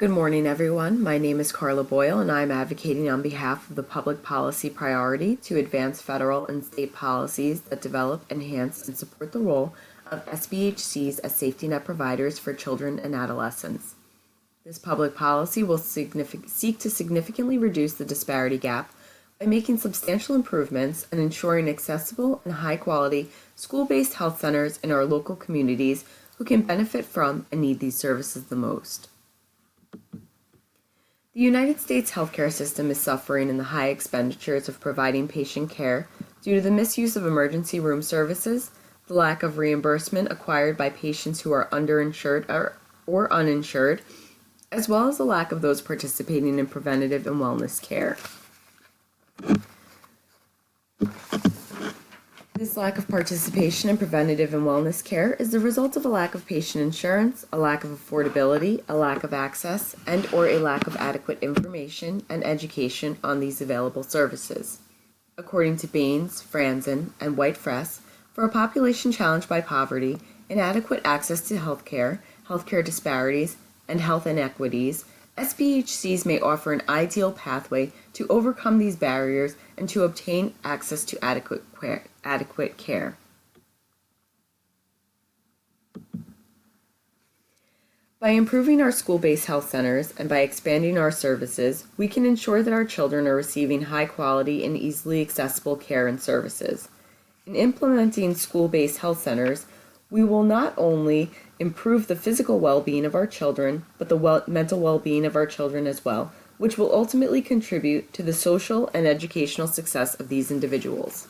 Good morning, everyone. My name is Carla Boyle, and I'm advocating on behalf of the public policy priority to advance federal and state policies that develop, enhance, and support the role of SBHCs as safety net providers for children and adolescents. This public policy will seek to significantly reduce the disparity gap by making substantial improvements and ensuring accessible and high-quality school-based health centers in our local communities who can benefit from and need these services the most. The United States healthcare system is suffering in the high expenditures of providing patient care due to the misuse of emergency room services, the lack of reimbursement acquired by patients who are underinsured or uninsured, as well as the lack of those participating in preventative and wellness care. This lack of participation in preventative and wellness care is the result of a lack of patient insurance, a lack of affordability, a lack of access, and/or a lack of adequate information and education on these available services. According to Baines, Franzen, and White-Fress, for a population challenged by poverty, inadequate access to healthcare, healthcare disparities, and health inequities, SBHCs may offer an ideal pathway to overcome these barriers and to obtain access to adequate care. By improving our school-based health centers and by expanding our services, we can ensure that our children are receiving high-quality and easily accessible care and services. In implementing school-based health centers, we will not only improve the physical well-being of our children, but the mental well-being of our children as well, which will ultimately contribute to the social and educational success of these individuals.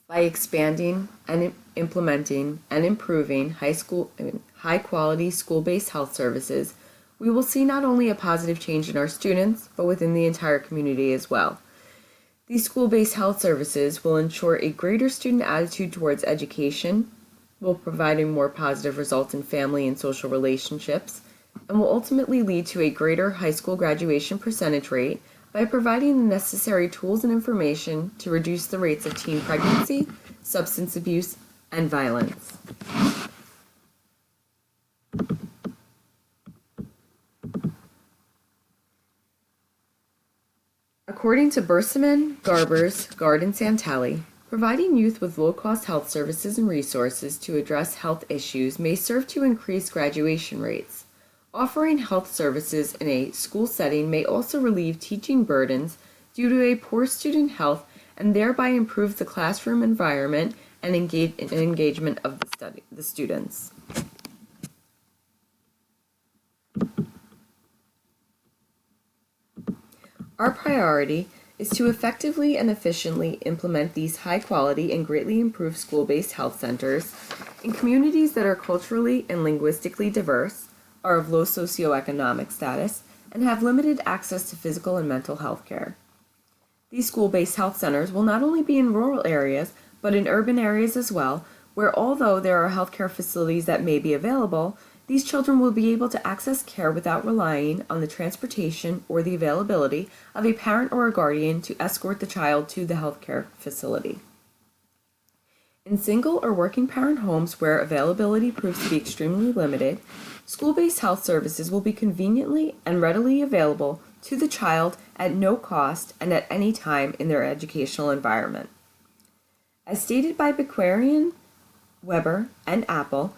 By expanding and implementing and improving high-quality school-based health services, we will see not only a positive change in our students, but within the entire community as well. These school-based health services will ensure a greater student attitude towards education, will provide a more positive result in family and social relationships, and will ultimately lead to a greater high school graduation percentage rate by providing the necessary tools and information to reduce the rates of teen pregnancy, substance abuse, and violence. According to Berseman, Garbers, Gard, and Santelli, providing youth with low-cost health services and resources to address health issues may serve to increase graduation rates. Offering health services in a school setting may also relieve teaching burdens due to a poor student health and thereby improve the classroom environment and engagement of the students. Our priority is to effectively and efficiently implement these high-quality and greatly improved school-based health centers in communities that are culturally and linguistically diverse, are of low socioeconomic status, and have limited access to physical and mental health care. These school-based health centers will not only be in rural areas, but in urban areas as well, where although there are healthcare facilities that may be available, these children will be able to access care without relying on the transportation or the availability of a parent or a guardian to escort the child to the healthcare facility. In single or working parent homes where availability proves to be extremely limited, school-based health services will be conveniently and readily available to the child at no cost and at any time in their educational environment. As stated by Bequarian, Weber, and Apple,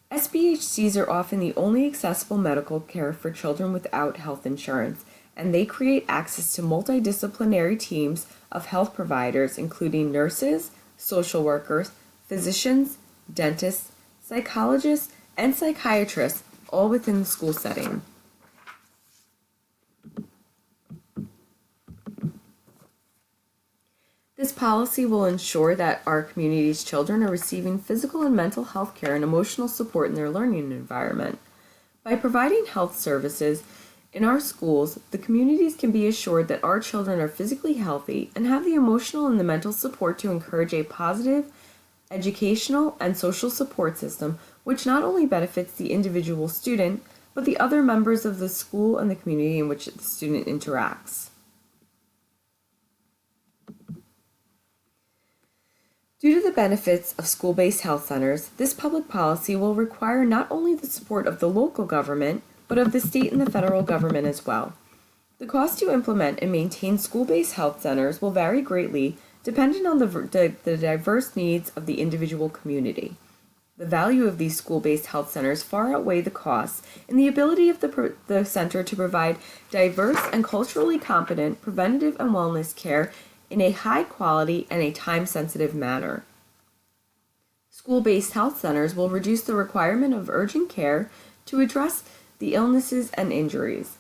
SBHCs are often the only accessible medical care for children without health insurance, and they create access to multidisciplinary teams of health providers, including nurses, social workers, physicians, dentists, psychologists, and psychiatrists, all within the school setting. This policy will ensure that our community's children are receiving physical and mental health care and emotional support in their learning environment. By providing health services in our schools, the communities can be assured that our children are physically healthy and have the emotional and the mental support to encourage a positive educational and social support system, which not only benefits the individual student, but the other members of the school and the community in which the student interacts. Due to the benefits of school-based health centers, this public policy will require not only the support of the local government, but of the state and the federal government as well. The cost to implement and maintain school-based health centers will vary greatly depending on the diverse needs of the individual community. The value of these school-based health centers far outweigh the costs, and the ability of the center to provide diverse and culturally competent preventative and wellness care in a high quality and a time-sensitive manner. School-based health centers will reduce the requirement of urgent care to address the illnesses and injuries.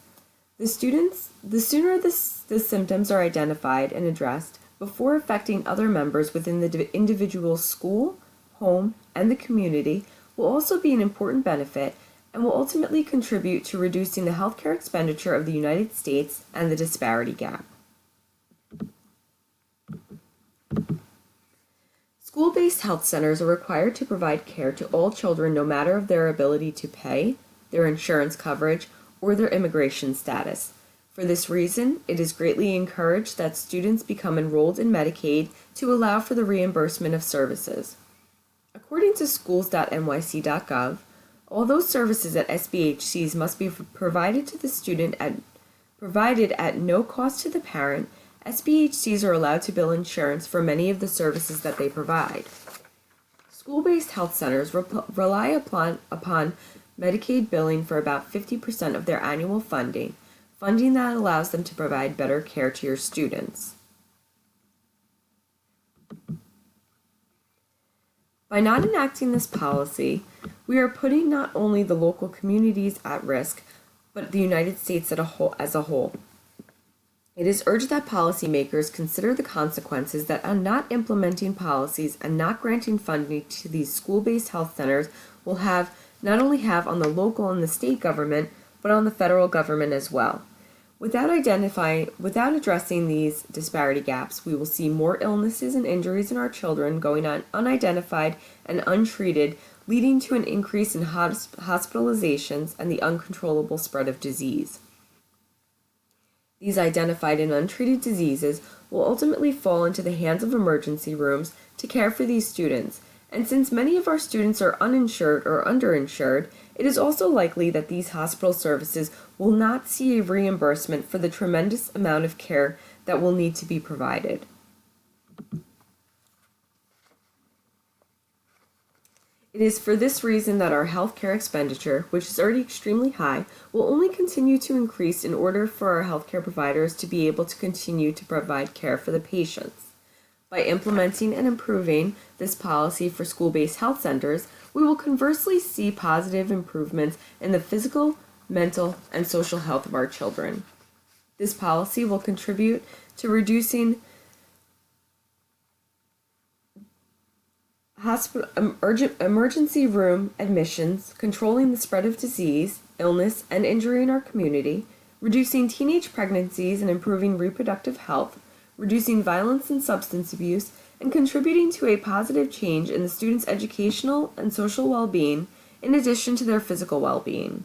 The sooner the symptoms are identified and addressed before affecting other members within the individual school, home, and the community will also be an important benefit and will ultimately contribute to reducing the healthcare expenditure of the United States and the disparity gap. School-based health centers are required to provide care to all children no matter of their ability to pay, their insurance coverage, or their immigration status. For this reason, it is greatly encouraged that students become enrolled in Medicaid to allow for the reimbursement of services. According to schools.nyc.gov, although services at SBHCs must be provided to the student provided at no cost to the parent, SBHCs are allowed to bill insurance for many of the services that they provide. School-based health centers rely upon Medicaid billing for about 50% of their annual funding that allows them to provide better care to your students. By not enacting this policy, we are putting not only the local communities at risk, but the United States as a whole. It is urged that policymakers consider the consequences that not implementing policies and not granting funding to these school-based health centers will not only have on the local and the state government, but on the federal government as well. Without addressing these disparity gaps, we will see more illnesses and injuries in our children going on unidentified and untreated, leading to an increase in hospitalizations and the uncontrollable spread of disease. These identified and untreated diseases will ultimately fall into the hands of emergency rooms to care for these students, and since many of our students are uninsured or underinsured, it is also likely that these hospital services will not see a reimbursement for the tremendous amount of care that will need to be provided. It is for this reason that our healthcare expenditure, which is already extremely high, will only continue to increase in order for our healthcare providers to be able to continue to provide care for the patients. By implementing and improving this policy for school-based health centers, we will conversely see positive improvements in the physical, mental, and social health of our children. This policy will contribute to reducing emergency room admissions, controlling the spread of disease, illness, and injury in our community, reducing teenage pregnancies and improving reproductive health, reducing violence and substance abuse, and contributing to a positive change in the students' educational and social well-being, in addition to their physical well-being.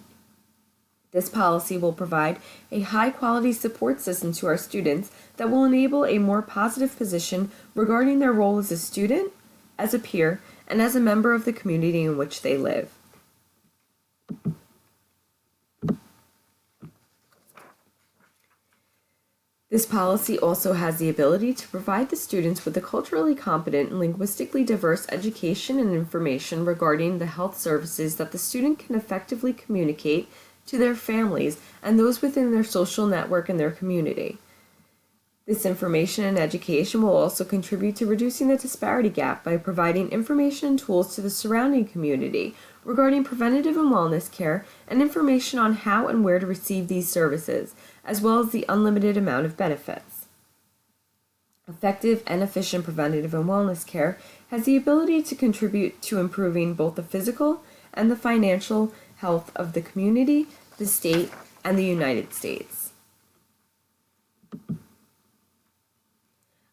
This policy will provide a high-quality support system to our students that will enable a more positive position regarding their role as a student, as a peer, and as a member of the community in which they live. This policy also has the ability to provide the students with a culturally competent and linguistically diverse education and information regarding the health services that the student can effectively communicate to their families and those within their social network and their community. This information and education will also contribute to reducing the disparity gap by providing information and tools to the surrounding community regarding preventative and wellness care and information on how and where to receive these services, as well as the unlimited amount of benefits. Effective and efficient preventative and wellness care has the ability to contribute to improving both the physical and the financial health of the community, the state, and the United States.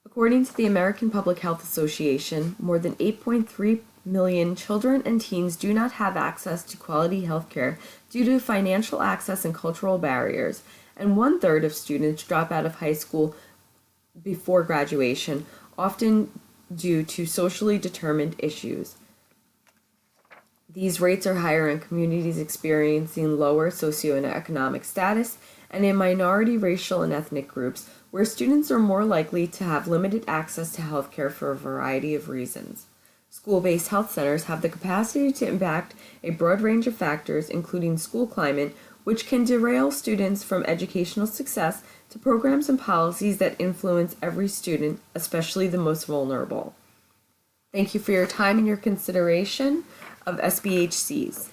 According to the American Public Health Association, more than 8.3 million children and teens do not have access to quality health care due to financial access and cultural barriers, and 1/3 of students drop out of high school before graduation, often due to socially determined issues. These rates are higher in communities experiencing lower socioeconomic status and in minority racial and ethnic groups, where students are more likely to have limited access to healthcare for a variety of reasons. School-based health centers have the capacity to impact a broad range of factors, including school climate, which can derail students from educational success to programs and policies that influence every student, especially the most vulnerable. Thank you for your time and your consideration of SBHCs.